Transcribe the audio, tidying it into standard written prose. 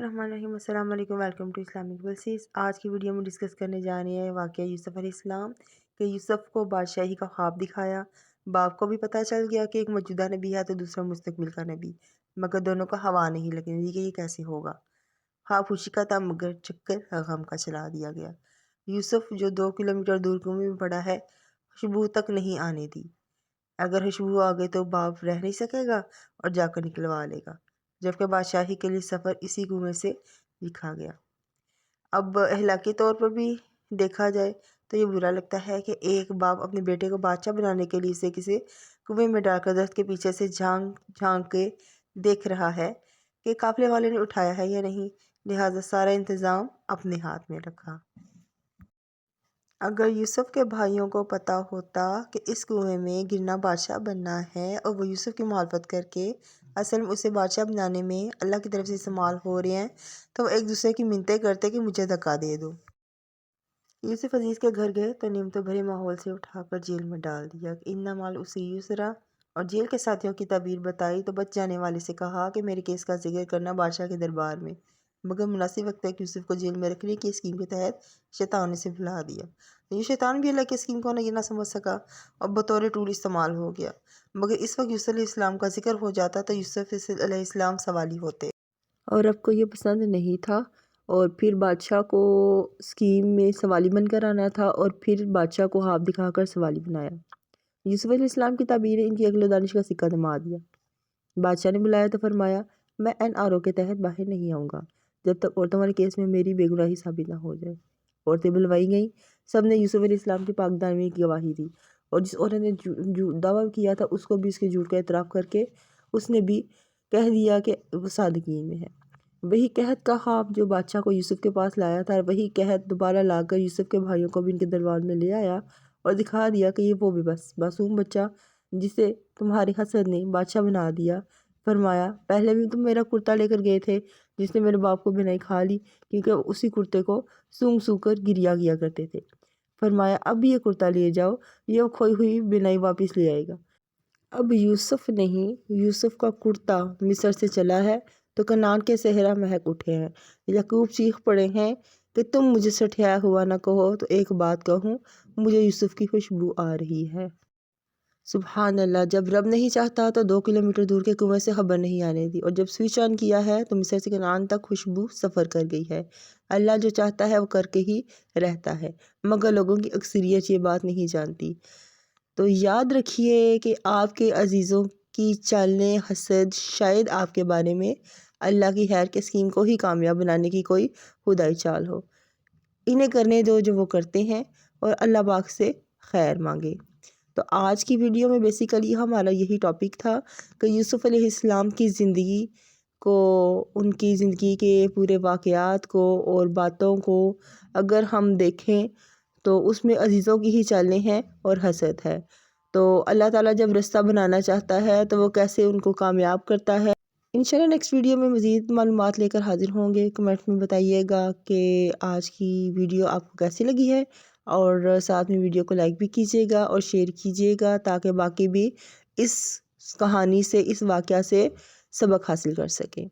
बिस्मिल्लाहिर्रहमानिर्रहीम। अस्सलाम वालेकुम। Welcome to Islamic verses. आज की वीडियो में डिस्कस करने जा रहे हैं वाक़या यूसुफ़ अलैहिस्सलाम कि यूसुफ़ को बादशाही का ख्वाब दिखाया। बाप को भी पता चल गया कि एक मौजूदा नबी है तो दूसरा मुस्तकबिल का नबी, मगर दोनों को हवा नहीं लगने दी कि ये कैसे होगा। ख्वाब खुशी का था मगर चक्कर गम का चला दिया गया। यूसुफ़ जो 2 किलोमीटर दूर कुएं में पड़ा है, खुशबू तक नहीं आने दी। अगर खुशबू आ गई तो बाप रह नहीं सकेगा और जाकर निकलवा लेगा, जबकि बादशाही के लिए सफ़र इसी कुएं से लिखा गया। अब अखलाकी तौर पर भी देखा जाए तो ये बुरा लगता है कि एक बाप अपने बेटे को बादशाह बनाने के लिए इसे किसी कुएं में डालकर दस्त के पीछे से झांक झांक के देख रहा है कि काफिले वाले ने उठाया है या नहीं, लिहाजा सारा इंतज़ाम अपने हाथ में रखा। अगर यूसुफ़ के भाइयों को पता होता कि इस कुएं में गिरना बादशाह बनना है और वो यूसुफ़ की मुखालफत करके असल में उसे बादशाह बनाने में अल्लाह की तरफ से इस्तेमाल हो रहे हैं, तो वो एक दूसरे की मिन्नतें करते कि मुझे धक्का दे दो। यूसुफ़ अजीज़ के घर गए तो नियमतों भरे माहौल से उठाकर जेल में डाल दिया। इन्ना माल उसे यूसरा और जेल के साथियों की ताबीर बताई तो बच जाने वाले से कहा कि मेरे केस का जिक्र करना बादशाह के दरबार में, मगर मुनासिब वक्त तक यूसुफ़ को जेल में रखने की स्कीम के तहत शैतान ने उसे भुला दिया। तो ये शैतान भी अल्लाह की स्कीम को नहीं ना समझ सका और बतौर टूल इस्तेमाल हो गया। मगर इस वक्त यूसुफ़ अलैहिस्सलाम का जिक्र हो जाता तो यूसुफ़ अलैहिस्सलाम सवाली होते और अब को ये पसंद नहीं था और फिर बादशाह को स्कीम में सवाली बनकर आना था और फिर बादशाह को ख्वाब दिखाकर सवाली बनाया। यूसुफ़ अलैहिस्सलाम की ताबीर ने इनकी अक्ल दानिश का सिक्का थमा दिया। बादशाह ने बुलाया तो फरमाया, मैं NRO के तहत बाहर नहीं आऊँगा जब तक औरतों वाले केस में मेरी बेगुनाही साबित ना हो जाए। औरतें बुलवाई गईं। सब ने यूसुफ़ अलैहिस्सलाम की पाकदानी की गवाही दी और जिस औरत ने दावा किया था उसको भी उसके झूठ का एतराफ़ करके उसने भी कह दिया कि वो सादिकीन में है। वही कहत का ख्वाब जो बादशाह को यूसुफ़ के पास लाया था, वही कहत दोबारा लाकर यूसुफ़ के भाइयों को भी इनके दरबार में ले आया और दिखा दिया कि ये वो भी बस मासूम बच्चा जिसे तुम्हारी हसद ने बादशाह बना दिया। फरमाया, पहले भी तुम मेरा कुर्ता लेकर गए थे जिसने मेरे बाप को बिनाई खा ली, क्योंकि उसी कुर्ते को सूंघ सूंघ कर गिरिया किया करते थे। फरमाया, अब भी ये कुर्ता ले जाओ, ये खोई हुई बिनाई वापस ले आएगा। अब यूसुफ़ नहीं, यूसुफ़ का कुर्ता मिस्र से चला है तो कनान के सहरा महक उठे हैं। याकूब चीख पड़े हैं कि तुम मुझे सठियाया हुआ न कहो तो एक बात कहूँ, मुझे यूसुफ़ की खुशबू आ रही है। सुभान अल्लाह, जब रब नहीं चाहता तो 2 किलोमीटर दूर के कुएं से खबर नहीं आने दी और जब स्विच ऑन किया है तो मिस्र से कनान तक खुशबू सफ़र कर गई है। अल्लाह जो चाहता है वो करके ही रहता है, मगर लोगों की अक्सरियत ये बात नहीं जानती। तो याद रखिए कि आपके अजीज़ों की चालें हसद शायद आपके बारे में अल्लाह की खैर के स्कीम को ही कामयाब बनाने की कोई खुदाई चाल हो। इन्हें करने दो जो वो करते हैं और अल्लाह पाक से खैर मांगे। तो आज की वीडियो में बेसिकली हमारा यही टॉपिक था कि यूसुफ़ अलैहिस्सलाम की ज़िंदगी को, उनकी ज़िंदगी के पूरे वाक़यात को और बातों को अगर हम देखें तो उसमें अजीज़ों की ही चालें हैं और हसद है। तो अल्लाह ताला जब रास्ता बनाना चाहता है तो वो कैसे उनको कामयाब करता है। इंशाल्लाह नेक्स्ट वीडियो में मज़ीद मालूमात लेकर हाज़िर होंगे। कमेंट में बताइएगा कि आज की वीडियो आपको कैसी लगी है और साथ में वीडियो को लाइक भी कीजिएगा और शेयर कीजिएगा ताकि बाकी भी इस कहानी से, इस वाक़या से सबक हासिल कर सकें।